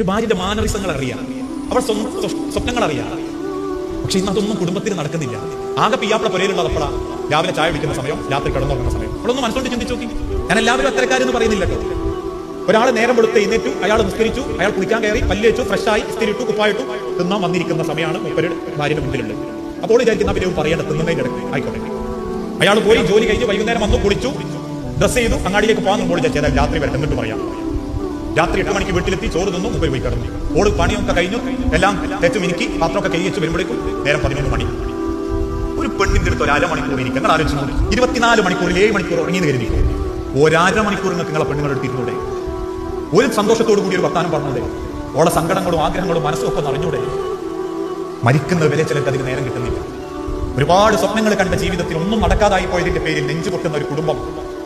ഒരു ഭാര്യയുടെ മാനറിസങ്ങൾ അറിയാം, അവൾ സ്വപ്നങ്ങൾ അറിയാം. പക്ഷെ ഇന്ന് അതൊന്നും കുടുംബത്തിന് നടക്കുന്നില്ല. ആകെ പിയാപ്പിള പുരയിലുള്ളതപ്പോഴാ രാവിലെ ചായ കുടിക്കുന്ന സമയം, രാത്രി കിടന്നുറങ്ങുന്ന സമയം. അവളൊന്നും മനസ്സുകൊണ്ട് ചിന്തിച്ചു നോക്കി. ഞാൻ എല്ലാവരും അത്തരക്കാരെന്ന് പറയുന്നില്ല കേട്ടോ. ഒരാൾ നേരം വെളുത്ത് എഴുന്നേറ്റു, അയാൾ നിസ്കരിച്ചു, അയാൾ കുളിക്കാൻ കയറി, പല്ലേച്ചു, ഫ്രഷായി, ഇസ്തിരിട്ടു, കുപ്പായിട്ടു തിന്നാൻ വന്നിരിക്കുന്ന സമയമാണ് മൂപ്പരുടെ ഭാര്യയുടെ മുന്നിലുള്ളത്. അപ്പോൾ വിചാരിക്കുന്ന പിന്നെ പറയേണ്ട തിന്നുന്നതിന്റെ ഇടയ്ക്ക് ആയിക്കോട്ടെ. അയാൾ പോയി ജോലി കഴിഞ്ഞ് വൈകുന്നേരം വന്നു, കുളിച്ചു, ഡ്രസ് ചെയ്തു, അങ്ങാടിയിലേക്ക് പോകാൻ നമ്മൾ വിചാരിച്ചാൽ രാത്രി വരട്ടെ എന്നിട്ട് പറയാം. രാത്രി 8 മണിക്ക് വീട്ടിലെത്തി ചോറ് തിന്നു, മുമ്പ് പോയി കിടന്നു. ഓട് പണിയൊക്കെ കഴിഞ്ഞു, എല്ലാം തെച്ചു മിനിക്ക് പാത്രമൊക്കെ കൈ വെച്ച് വരുമ്പോഴേക്കും നേരം 11 മണി. ഒരു പെണ്ണിന്റെ അടുത്ത് ഒരു അരമണിക്കൂർ ഇരിക്കും. നിങ്ങൾ ആലോചിച്ചു, 24 മണിക്കൂറിൽ 7 മണിക്കൂർ ഉറങ്ങിയെന്ന് കരുതി. ഒരമണിക്കൂർ നിങ്ങൾക്ക് നിങ്ങളെ പെണ്ണുങ്ങൾ എടുത്തിരുന്നൂടെ? ഒരു സന്തോഷത്തോടു കൂടി ഒരു വർത്താനം പറഞ്ഞൂടെ? ഓളെ സങ്കടങ്ങളും ആഗ്രഹങ്ങളും മനസ്സുമൊക്കെ നിറഞ്ഞൂടെ? മരിക്കുന്ന വരെ ചിലർക്ക് അതിന് നേരം കിട്ടുന്നില്ല. ഒരുപാട് സ്വപ്നങ്ങൾ കണ്ട ജീവിതത്തിൽ ഒന്നും നടക്കാതായി പോയതിന്റെ പേരിൽ നെഞ്ചു പൊട്ടുന്ന ഒരു കുടുംബം,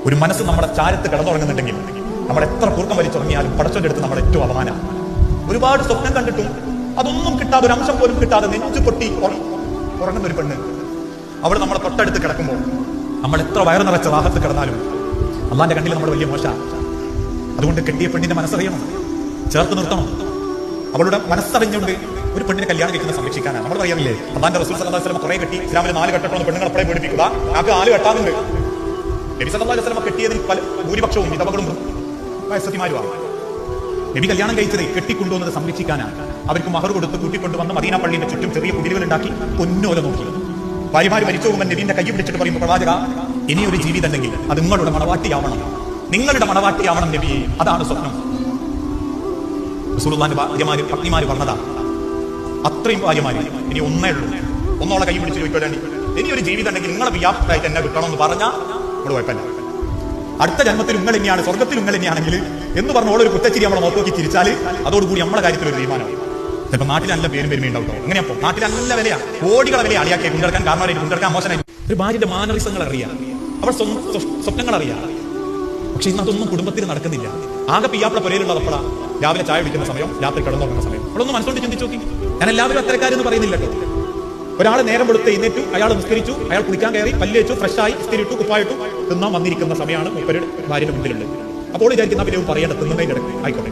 ഒരു മനസ്സ് നമ്മുടെ ചാരത്ത് കിടന്നുറങ്ങുന്നുണ്ടെങ്കിൽ നമ്മൾ എത്ര കൂർക്കം വലിച്ചുറങ്ങിയാലും പടച്ചോന്റെ അടുത്ത് നമ്മുടെ ഏറ്റവും അപമാനം. ഒരുപാട് സ്വപ്നം കണ്ടിട്ടും അതൊന്നും കിട്ടാതെ, ഒരു അംശം പോലും കിട്ടാതെ നെഞ്ചു പൊട്ടി ഉറങ്ങുന്ന ഒരു പെണ്ണ്, അവൾ നമ്മളെ തൊട്ടടുത്ത് കിടക്കുമ്പോൾ നമ്മൾ എത്ര വയറ് നിറച്ച റാഹത്ത് കിടന്നാലും അള്ളാന്റെ കണ്ണിൽ നമ്മൾ വലിയ മോശ. അതുകൊണ്ട് കെട്ടിയ പെണ്ണിന്റെ മനസ്സറിയണം, ചേർത്ത് നിർത്തണം. അവളുടെ മനസ്സറിഞ്ഞുകൊണ്ട് ഒരു പെണ്ണിനെ കല്യാണം കഴിക്കുന്ന സംരക്ഷിക്കാനാണ്. നമ്മൾ പറയാറില്ലേ, അള്ളാന്റെ റസൂൽ സല്ലല്ലാഹു അലൈഹി വസല്ലം കുറെ കെട്ടി, ഇസ്ലാമിൽ 4 കെട്ടണമെന്ന് പെണ്ണുങ്ങൾ എപ്പോഴും പേടിപ്പിക്കുക. ആൾക്ക് 4 കെട്ടാറുണ്ട്. നബി സല്ലല്ലാഹു അലൈഹി വസല്ലം കെട്ടിയതിൽ ഭൂരിപക്ഷവും വിധവകളും വയസ്സത്തിമാരുമാണ്. നബി കല്യാണം കഴിച്ചത് കെട്ടിക്കൊണ്ടുവന്നത് സംരക്ഷിക്കാനാണ്. അവർക്ക് മഹർ കൊടുത്ത് കൂട്ടിക്കൊണ്ടുവന്ന് മദീന പള്ളിന്റെ ചുറ്റും ചെറിയ കുടിലുകൾ ഉണ്ടാക്കി പൊന്നോല നോക്കി. ഭാര്യമാര് മരിച്ചു പോകുമ്പോൾ നബീന്റെ കൈ പിടിച്ചിട്ട് പറയുമ്പോൾ, പ്രവാചക, ഇനിയൊരു ജീവിതം ഉണ്ടെങ്കിൽ അത് നിങ്ങളുടെ മണവാട്ടിയാവണം, നിങ്ങളുടെ മണവാട്ടിയാവണം നബിയെ, അതാണ് സ്വപ്നം. റസൂലുള്ളാഹിന്റെ ഭാര്യമാര് പത്നിമാര് പറഞ്ഞതാ. അത്രയും ഭാര്യമാര് ഇനി ഒന്നേ ഉള്ളൂ, ഒന്നോളെ കൈ പിടിച്ച് ചോദിക്കോളാണ്ടി, ഇനിയൊരു ജീവിതം ഉണ്ടെങ്കിൽ നിങ്ങളെ വ്യാപ്തായിട്ട് എന്നെ കിട്ടണം എന്ന് പറഞ്ഞാൽ ഇവിടെ കുഴപ്പമില്ല. അടുത്ത ജന്മത്തിൽ നിങ്ങൾ തന്നെയാണ്, സ്വർഗത്തിൽ നിങ്ങൾ തന്നെയാണെങ്കിൽ എന്ന് പറഞ്ഞ ഓളൊരു കുറ്റച്ചിരി നമ്മളെ നോക്കി ചിരിച്ചാൽ അതോടുകൂടി നമ്മുടെ കാര്യത്തിൽ ഒരു തീരുമാനമാണ്. ചിലപ്പോൾ നാട്ടിൽ നല്ല പേരും പെരുമയുണ്ടാവും. എങ്ങനെയപ്പോ നാട്ടിൽ നല്ല വിലയാണ്, കോടികളെ വില അളിയാക്കി കൊണ്ടെടുക്കാൻ കാരണമായിട്ട് കൊണ്ടെടുക്കാൻ മോശമായി. ഒരു ഭാര്യയുടെ മാനറിസങ്ങൾ അറിയാം, അവൾ സ്വപ്നങ്ങൾ അറിയാം. പക്ഷെ ഇന്ന് അതൊന്നും കുടുംബത്തിന് നടക്കുന്നില്ല. ആകെ പിയാപ്പിള പുരയിലുള്ളതപ്പോഴാ രാവിലെ ചായ കുടിക്കുന്ന സമയം, രാത്രി കിടന്നുറങ്ങുന്ന സമയം. അവളൊന്നും മനസ്സുകൊണ്ട് ചിന്തിച്ചു നോക്കി. ഞാൻ എല്ലാവരും അത്തരക്കാരെന്ന് പറയുന്നില്ല കേട്ടോ. ഒരാൾ നേരം വെളുത്ത് എഴുന്നേറ്റു, അയാൾ നിസ്കരിച്ചു, അയാൾ കുളിക്കാൻ കയറി, പല്ലേച്ചു, ഫ്രഷായി, ഇസ്തിരിട്ടു, കുപ്പായിട്ടു തിന്നാൻ വന്നിരിക്കുന്ന സമയമാണ് മൂപ്പരുടെ ഭാര്യയുടെ മുന്നിലുള്ളത്. അപ്പോൾ വിചാരിക്കുന്ന പിന്നെ പറയേണ്ട തിന്നുന്നതിന്റെ ഇടയ്ക്ക് ആയിക്കോട്ടെ.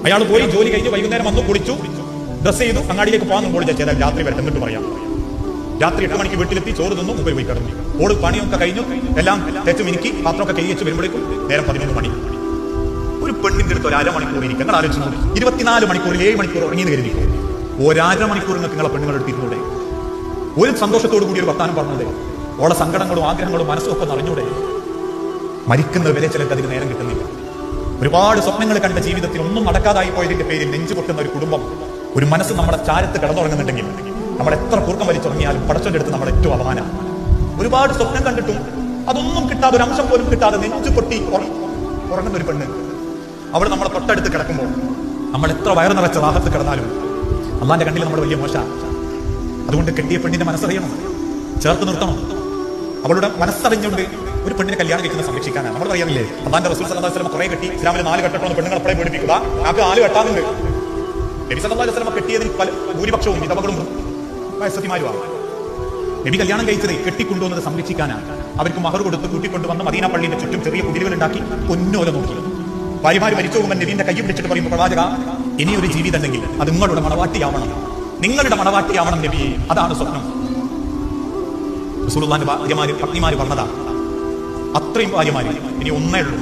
അയാൾ പോയി ജോലി കഴിഞ്ഞ് വൈകുന്നേരം വന്നു, കുളിച്ചു, ഡ്രസ് ചെയ്തു, അങ്ങാടിയിലേക്ക് പോകാൻ നമ്മൾ വിചാരിച്ചാൽ രാത്രി വരട്ടെ എന്നിട്ട് പറയാം. രാത്രി 8 മണിക്ക് വീട്ടിലെത്തി ചോറ് തിന്നു, മുമ്പ് പോയി കിടന്നു. ഓട് പണിയൊക്കെ കഴിഞ്ഞു, എല്ലാം തെച്ചു മിനിക്ക് പാത്രമൊക്കെ കൈ വെച്ച് വരുമ്പോഴേക്കും നേരം 11 മണി. ഒരു പെണ്ണിന്റെ അടുത്ത് ഒരു അരമണിക്കൂർ ഇരിക്കും. നിങ്ങൾ ആലോചിച്ചു, 24 മണിക്കൂറിൽ 7 മണിക്കൂർ ഉറങ്ങിയെന്ന് കരുതി. ഒരമണിക്കൂർ നിങ്ങൾക്ക് നിങ്ങളെ പെണ്ണുങ്ങൾ എടുത്തിരുന്നൂടെ? ഒരു സന്തോഷത്തോടു കൂടി ഒരു വർത്താനം പറഞ്ഞൂടെ? ഓളെ സങ്കടങ്ങളും ആഗ്രഹങ്ങളും മനസ്സുമൊക്കെ നിറഞ്ഞൂടെ? മരിക്കുന്ന വരെ ചിലർക്ക് അതിന് നേരം കിട്ടുന്നില്ല. ഒരുപാട് സ്വപ്നങ്ങൾ കണ്ട ജീവിതത്തിൽ ഒന്നും നടക്കാതായി പോയതിന്റെ പേരിൽ നെഞ്ചു പൊട്ടുന്ന ഒരു കുടുംബം, ഒരു മനസ്സ് നമ്മുടെ ചാരത്ത് കിടന്നുറങ്ങുന്നുണ്ടെങ്കിൽ നമ്മൾ എത്ര കൂർക്കം വലിച്ചുറങ്ങിയാലും പടച്ചോന്റെ അടുത്ത് നമ്മുടെ ഏറ്റവും അപമാനം. ഒരുപാട് സ്വപ്നം കണ്ടിട്ടും അതൊന്നും കിട്ടാതെ, ഒരു അംശം പോലും കിട്ടാതെ നെഞ്ചു പൊട്ടി ഉറങ്ങുന്ന ഒരു പെണ്ണ്, അവൾ നമ്മളെ തൊട്ടടുത്ത് കിടക്കുമ്പോൾ നമ്മൾ എത്ര വയറ് നിറച്ച റാഹത്ത് കിടന്നാലും അള്ളാന്റെ കണ്ണിൽ നമ്മൾ വലിയ മോശ. അതുകൊണ്ട് കെട്ടിയ പെണ്ണിന്റെ മനസ്സറിയണം, ചേർത്ത് നിർത്തണം. അവളുടെ മനസ്സറിഞ്ഞുകൊണ്ട് ഒരു പെണ്ണിനെ കല്യാണം കഴിക്കുന്ന സംരക്ഷിക്കാനാണ്. നമ്മൾ പറയാറില്ലേ, അള്ളാന്റെ റസൂൽ സല്ലല്ലാഹു അലൈഹി വസല്ലം കുറെ കെട്ടി, ഇസ്ലാമിൽ 4 കെട്ടണമെന്ന് പെണ്ണുങ്ങൾ എപ്പോഴും പേടിപ്പിക്കുക. ആൾക്ക് 4 കെട്ടാറുണ്ട്. നബി സല്ലല്ലാഹു അലൈഹി വസല്ലം കെട്ടിയതിൽ ഭൂരിപക്ഷവും വിധവകളും വയസ്സത്തിമാരുമാണ്. നബി കല്യാണം കഴിച്ചത് കെട്ടിക്കൊണ്ടുവന്നത് സംരക്ഷിക്കാനാണ്. അവർക്ക് മഹർ കൊടുത്ത് കൂട്ടിക്കൊണ്ടുവന്ന് മദീന പള്ളിന്റെ ചുറ്റും ചെറിയ കുടിലുകൾ ഉണ്ടാക്കി പൊന്നോല നോക്കി. ഭാര്യമാര് മരിച്ചു പോകുമ്പോൾ നബീന്റെ കൈ പിടിച്ചിട്ട് പറയുമ്പോൾ, പ്രവാചക, ഇനിയൊരു ജീവിതം ഉണ്ടെങ്കിൽ അത് നിങ്ങളുടെ മണവാട്ടിയാവണം, നിങ്ങളുടെ മണവാട്ടിയാവണം നബിയെ, അതാണ് സ്വപ്നം. റസൂലുള്ളാഹിന്റെ ഭാര്യമാര് പത്നിമാര് പറഞ്ഞതാ. അത്രയും ഭാര്യമാര് ഇനി ഒന്നേ ഉള്ളൂ,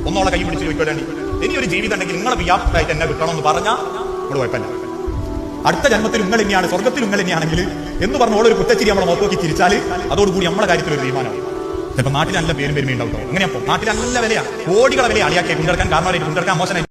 ഒന്നോളെ കൈ പിടിച്ച് ചോദിക്കോളാണ്ടി, ഇനിയൊരു ജീവിതം ഉണ്ടെങ്കിൽ നിങ്ങളെ വ്യാപ്തായിട്ട് എന്നെ കിട്ടണം എന്ന് പറഞ്ഞാൽ ഇവിടെ കുഴപ്പമില്ല. അടുത്ത ജന്മത്തിൽ നിങ്ങൾ തന്നെയാണ്, സ്വർഗത്തിൽ നിങ്ങൾ തന്നെയാണെങ്കിൽ എന്ന് പറഞ്ഞ ഓളൊരു കുറ്റച്ചിരി നമ്മളെ നോക്കി ചിരിച്ചാൽ അതോടുകൂടി നമ്മുടെ കാര്യത്തിൽ ഒരു തീരുമാനമാണ്. ചിലപ്പോൾ നാട്ടിൽ നല്ല പേരും പെരുമയുണ്ടാവും. എങ്ങനെയപ്പോ നാട്ടിൽ നല്ല വിലയാണ്, കോടികളെ വില അളിയാക്കി കൊണ്ടെടുക്കാൻ കാരണമായിട്ട് കൊണ്ടെടുക്കാൻ മോശമായി.